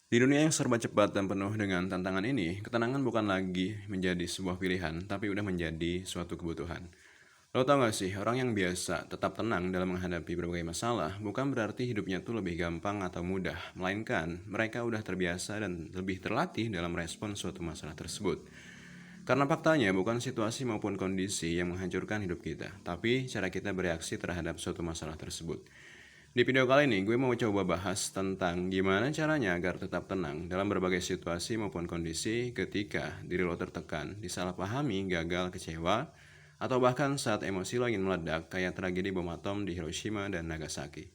Di dunia yang serba cepat dan penuh dengan tantangan ini, ketenangan bukan lagi menjadi sebuah pilihan, tapi udah menjadi suatu kebutuhan. Lo tau gak sih, orang yang biasa tetap tenang dalam menghadapi berbagai masalah, bukan berarti hidupnya tuh lebih gampang atau mudah, melainkan mereka udah terbiasa dan lebih terlatih dalam respon suatu masalah tersebut. Karena faktanya bukan situasi maupun kondisi yang menghancurkan hidup kita, tapi cara kita bereaksi terhadap suatu masalah tersebut. Di video kali ini gue mau coba bahas tentang gimana caranya agar tetap tenang dalam berbagai situasi maupun kondisi ketika diri lo tertekan, disalahpahami, gagal, kecewa, atau bahkan saat emosi lo ingin meledak kayak tragedi bom atom di Hiroshima dan Nagasaki.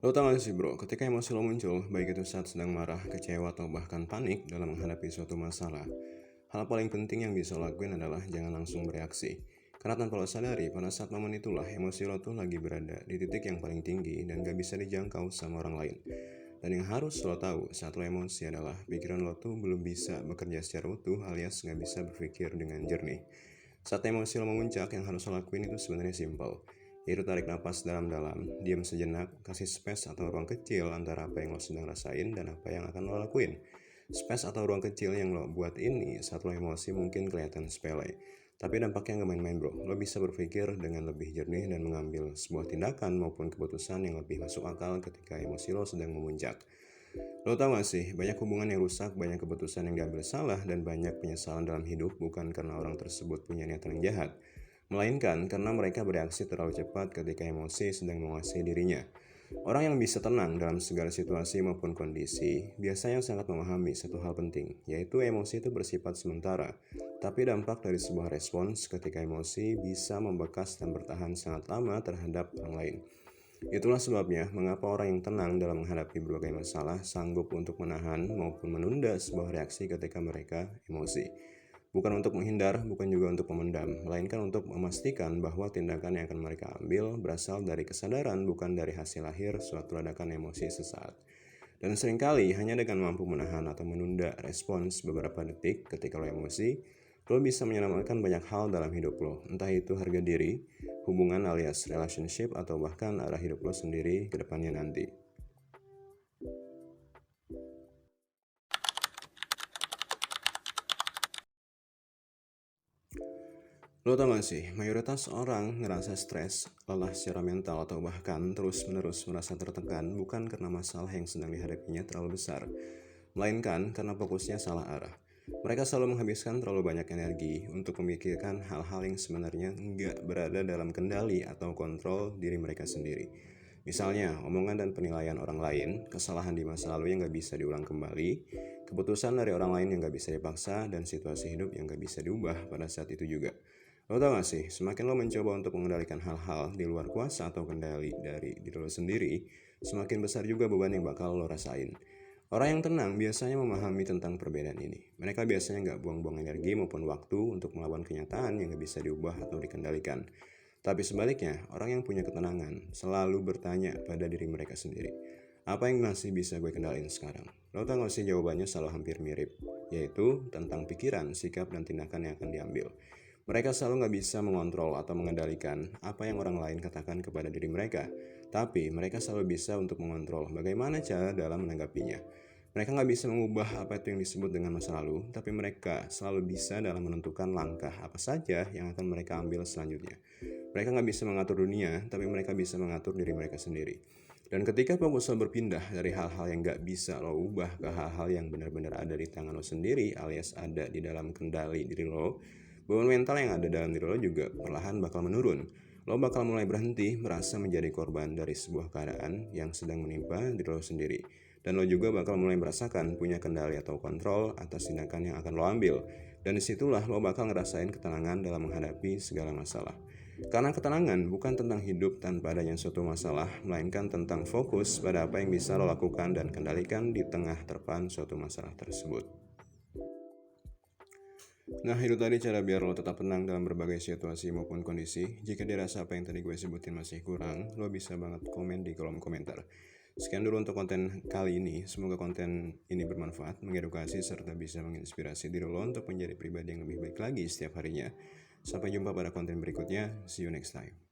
Lo tau gak sih bro, ketika emosi lo muncul, baik itu saat sedang marah, kecewa, atau bahkan panik dalam menghadapi suatu masalah, hal paling penting yang bisa lo lakuin adalah jangan langsung bereaksi. Karena tanpa lo sadari, pada saat momen itulah emosi lo tuh lagi berada di titik yang paling tinggi dan gak bisa dijangkau sama orang lain. Dan yang harus lo tahu saat lo emosi adalah pikiran lo tuh belum bisa bekerja secara utuh alias gak bisa berpikir dengan jernih. Saat emosi lo memuncak, yang harus lo lakuin itu sebenarnya simpel, yaitu tarik napas dalam-dalam, diam sejenak, kasih space atau ruang kecil antara apa yang lo sedang rasain dan apa yang akan lo lakuin. Space atau ruang kecil yang lo buat ini saat lo emosi mungkin kelihatan sepele, tapi dampaknya gak main-main bro. Lo bisa berpikir dengan lebih jernih dan mengambil sebuah tindakan maupun keputusan yang lebih masuk akal ketika emosi lo sedang memuncak. Lo tau gak sih, banyak hubungan yang rusak, banyak keputusan yang diambil salah, dan banyak penyesalan dalam hidup bukan karena orang tersebut punya niatan yang jahat, melainkan karena mereka bereaksi terlalu cepat ketika emosi sedang menguasai dirinya. Orang yang bisa tenang dalam segala situasi maupun kondisi biasanya sangat memahami satu hal penting, yaitu emosi itu bersifat sementara, tapi dampak dari sebuah respons ketika emosi bisa membekas dan bertahan sangat lama terhadap orang lain. Itulah sebabnya mengapa orang yang tenang dalam menghadapi berbagai masalah sanggup untuk menahan maupun menunda sebuah reaksi ketika mereka emosi. Bukan untuk menghindar, bukan juga untuk memendam, melainkan untuk memastikan bahwa tindakan yang akan mereka ambil berasal dari kesadaran, bukan dari hasil lahir suatu ledakan emosi sesaat. Dan seringkali hanya dengan mampu menahan atau menunda respons beberapa detik ketika lo emosi, lo bisa menyelamatkan banyak hal dalam hidup lo, entah itu harga diri, hubungan alias relationship, atau bahkan arah hidup lo sendiri ke depannya nanti. Lo tau gak sih, mayoritas orang ngerasa stres, lelah secara mental, atau bahkan terus-menerus merasa tertekan bukan karena masalah yang sedang dihadapinya terlalu besar, melainkan karena fokusnya salah arah. Mereka selalu menghabiskan terlalu banyak energi untuk memikirkan hal-hal yang sebenarnya nggak berada dalam kendali atau kontrol diri mereka sendiri. Misalnya, omongan dan penilaian orang lain, kesalahan di masa lalu yang nggak bisa diulang kembali, keputusan dari orang lain yang nggak bisa dipaksa, dan situasi hidup yang nggak bisa diubah pada saat itu juga. Lo tau gak sih, semakin lo mencoba untuk mengendalikan hal-hal di luar kuasa atau kendali dari diri lo sendiri, semakin besar juga beban yang bakal lo rasain. Orang yang tenang biasanya memahami tentang perbedaan ini. Mereka biasanya nggak buang-buang energi maupun waktu untuk melawan kenyataan yang nggak bisa diubah atau dikendalikan. Tapi sebaliknya, orang yang punya ketenangan selalu bertanya pada diri mereka sendiri, apa yang masih bisa gue kendaliin sekarang? Lo tau gak sih, jawabannya selalu hampir mirip, yaitu tentang pikiran, sikap, dan tindakan yang akan diambil. Mereka selalu nggak bisa mengontrol atau mengendalikan apa yang orang lain katakan kepada diri mereka, tapi mereka selalu bisa untuk mengontrol bagaimana cara dalam menanggapinya. Mereka nggak bisa mengubah apa itu yang disebut dengan masa lalu, tapi mereka selalu bisa dalam menentukan langkah apa saja yang akan mereka ambil selanjutnya. Mereka nggak bisa mengatur dunia, tapi mereka bisa mengatur diri mereka sendiri. Dan ketika fokus lo berpindah dari hal-hal yang nggak bisa lo ubah ke hal-hal yang benar-benar ada di tangan lo sendiri alias ada di dalam kendali diri lo, beban mental yang ada dalam diri lo juga perlahan bakal menurun. Lo bakal mulai berhenti merasa menjadi korban dari sebuah keadaan yang sedang menimpa diri lo sendiri. Dan lo juga bakal mulai merasakan punya kendali atau kontrol atas tindakan yang akan lo ambil. Dan disitulah lo bakal ngerasain ketenangan dalam menghadapi segala masalah. Karena ketenangan bukan tentang hidup tanpa adanya suatu masalah, melainkan tentang fokus pada apa yang bisa lo lakukan dan kendalikan di tengah terpaan suatu masalah tersebut. Nah, itu tadi cara biar lo tetap tenang dalam berbagai situasi maupun kondisi. Jika dirasa apa yang tadi gue sebutin masih kurang, lo bisa banget komen di kolom komentar. Sekian dulu untuk konten kali ini. Semoga konten ini bermanfaat, mengedukasi, serta bisa menginspirasi diri lo untuk menjadi pribadi yang lebih baik lagi setiap harinya. Sampai jumpa pada konten berikutnya. See you next time.